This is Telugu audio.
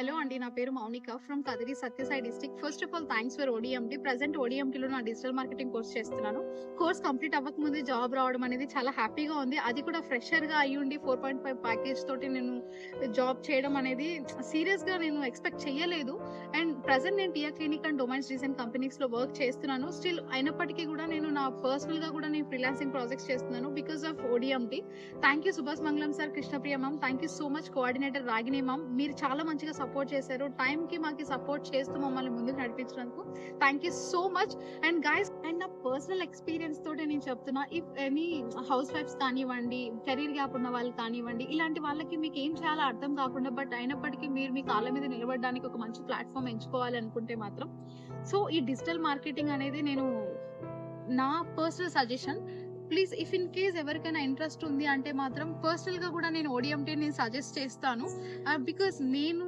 హలో అండి. నా పేరు Mounika from Kadiri Sathya Sai district. First of all thanks for ODMT. Present ఓడిఎంటీలో నా డిజిటల్ మార్కెటింగ్ కోర్స్ చేస్తున్నాను. కోర్స్ కంప్లీట్ అవ్వకముందే జాబ్ రావడం అనేది చాలా హ్యాపీగా ఉంది. అది కూడా ఫ్రెషర్‌గా అయ్యుండి 4.5 ప్యాకేజ్ తోటి నేను జాబ్ చేయడం అనేది సీరియస్‌గా నేను ఎక్స్‌పెక్ట్ చేయలేదు. అండ్ ప్రెజెంట్ నేను Tia clinic and domains design కంపెనీస్‌లో వర్క్ చేస్తున్నాను. స్టిల్ అయినప్పటికీ కూడా నేను నా పర్సనల్‌గా కూడా నేను ఫ్రీలాన్సింగ్ ప్రాజెక్ట్స్ చేస్తున్నాను because of ODMT. Thank you Subhash Mangalam sir, Krishnapriya ma'am. Thank you so much coordinator Ragini ma'am. మీరు చాలా మంచిగా సపోర్ట్ చేశారు. టైంకి మాకు సపోర్ట్ చేస్తూ మమ్మల్ని ముందుకు నడిపించినందుకు thank you so much. And guys, and నా పర్సనల్ ఎక్స్పీరియన్స్ తోటి నేను చెప్తున్నా, ఇఫ్ ఎనీ హౌస్ వైఫ్స్ కానివ్వండి, కెరీర్ గ్యాప్ ఉన్న వాళ్ళు కానివ్వండి, ఇలాంటి వాళ్ళకి మీకు ఏం చేయాలో అర్థం కాకుండా బట్ అయినప్పటికీ మీరు మీ కాళ్ళ మీద నిలబడడానికి ఒక మంచి ప్లాట్ఫామ్ ఎంచుకోవాలి అనుకుంటే మాత్రం సో ఈ డిజిటల్ మార్కెటింగ్ అనేది నేను నా personal suggestion. Please if in case ఎవరికైనా ఇంట్రెస్ట్ ఉంది అంటే మాత్రం పర్సనల్ గా కూడా నేను ఓడిఎంటీ నేను సజెస్ట్ చేస్తాను. బికాస్ నేను